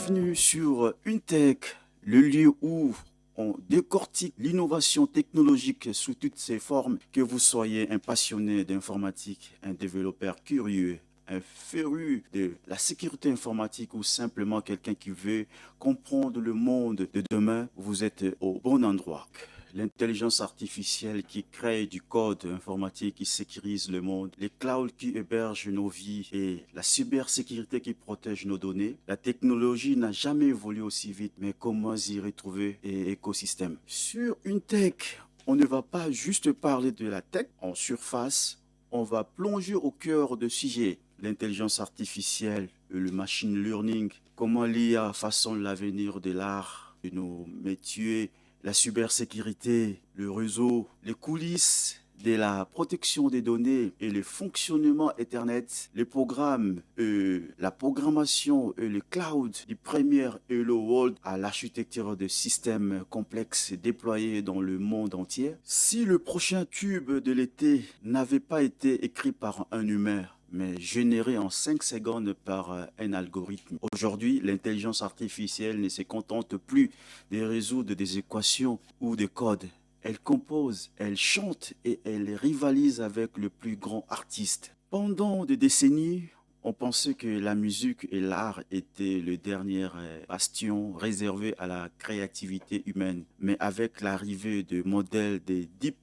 Bienvenue sur UNTech, le lieu où on décortique l'innovation technologique sous toutes ses formes. Que vous soyez un passionné d'informatique, un développeur curieux, un féru de la sécurité informatique ou simplement quelqu'un qui veut comprendre le monde de demain, vous êtes au bon endroit. L'intelligence artificielle qui crée du code informatique qui sécurise le monde, les clouds qui hébergent nos vies et la cybersécurité qui protège nos données. La technologie n'a jamais évolué aussi vite, mais comment y retrouver un écosystème? Sur une tech, on ne va pas juste parler de la tech en surface, on va plonger au cœur de sujet. L'intelligence artificielle, le machine learning, comment l'IA façonne l'avenir de l'art, de nos métiers, la cybersécurité, le réseau, les coulisses de la protection des données et le fonctionnement Internet, les programmes, la programmation et le cloud du premier Hello World à l'architecture de systèmes complexes déployés dans le monde entier. Si le prochain tube de l'été n'avait pas été écrit par un humain, mais généré en 5 secondes par un algorithme. Aujourd'hui, l'intelligence artificielle ne se contente plus de résoudre des équations ou des codes. Elle compose, elle chante et elle rivalise avec le plus grand artiste. Pendant des décennies, on pensait que la musique et l'art étaient le dernier bastion réservé à la créativité humaine. Mais avec l'arrivée de modèles de deep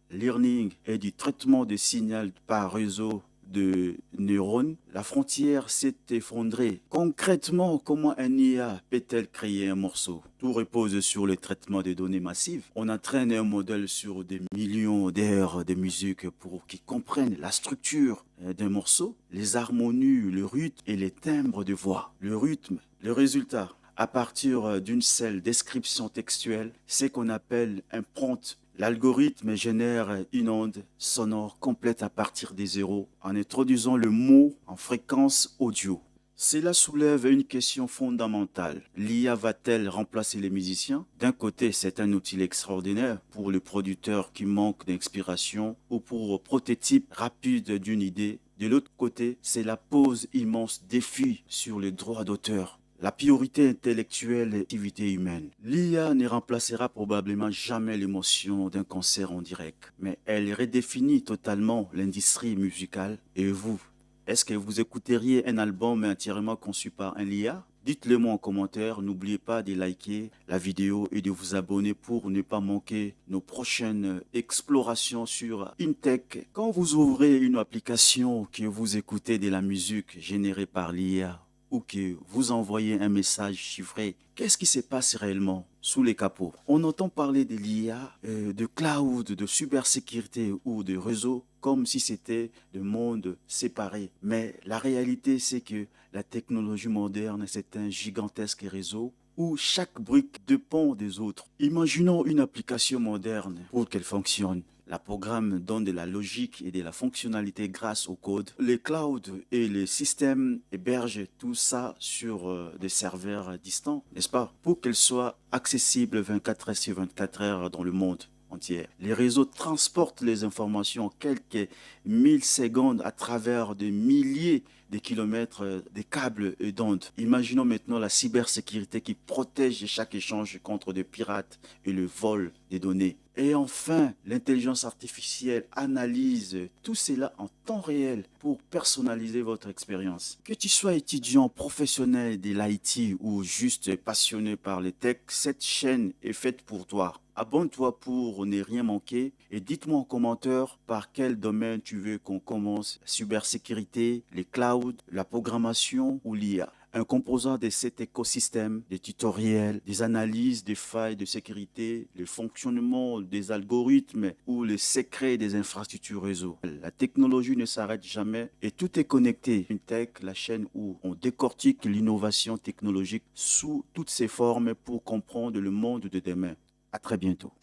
learning et du traitement de signal par réseau de neurones, la frontière s'est effondrée. Concrètement, comment un IA peut-elle créer un morceau? Tout repose sur le traitement des données massives. On entraîne un modèle sur des millions d'heures de musique pour qu'il comprenne la structure d'un morceau, les harmonies, le rythme et les timbres de voix. Le rythme, le résultat, à partir d'une seule description textuelle, c'est qu'on appelle un prompt. L'algorithme génère une onde sonore complète à partir des zéros en introduisant le mot en fréquence audio. Cela soulève une question fondamentale. L'IA va-t-elle remplacer les musiciens? D'un côté, c'est un outil extraordinaire pour le producteur qui manque d'inspiration ou pour prototype rapide d'une idée. De l'autre côté, c'est la pose immense défi sur les droits d'auteur. La priorité intellectuelle et l'activité humaine. L'IA ne remplacera probablement jamais l'émotion d'un concert en direct, mais elle redéfinit totalement l'industrie musicale. Et vous, est-ce que vous écouteriez un album entièrement conçu par un IA? Dites-le moi en commentaire, n'oubliez pas de liker la vidéo et de vous abonner pour ne pas manquer nos prochaines explorations sur InTech. Quand vous ouvrez une application que vous écoutez de la musique générée par l'IA, ou que vous envoyez un message chiffré, qu'est-ce qui se passe réellement sous les capots? On entend parler de l'IA, de cloud, de cybersécurité ou de réseau comme si c'était deux mondes séparés. Mais la réalité, c'est que la technologie moderne, c'est un gigantesque réseau où chaque brique dépend des autres. Imaginons une application moderne pour qu'elle fonctionne. La programme donne de la logique et de la fonctionnalité grâce au code. Les clouds et les systèmes hébergent tout ça sur des serveurs distants, n'est-ce pas? Pour qu'elle soit accessible 24 heures sur 24 heures dans le monde entier. Les réseaux transportent les informations en quelques millisecondes à travers des milliers de kilomètres de câbles et d'ondes. Imaginons maintenant la cybersécurité qui protège chaque échange contre des pirates et le vol des données. Et enfin, l'intelligence artificielle analyse tout cela en temps réel pour personnaliser votre expérience. Que tu sois étudiant, professionnel de l'IT ou juste passionné par les techs, cette chaîne est faite pour toi. Abonne-toi pour ne rien manquer et dites-moi en commentaire par quel domaine tu veux qu'on commence. La cybersécurité, les clouds, la programmation ou l'IA. Un composant de cet écosystème, des tutoriels, des analyses des failles de sécurité, le fonctionnement des algorithmes ou les secrets des infrastructures réseau. La technologie ne s'arrête jamais et tout est connecté. UNTech, la chaîne où on décortique l'innovation technologique sous toutes ses formes pour comprendre le monde de demain. À très bientôt.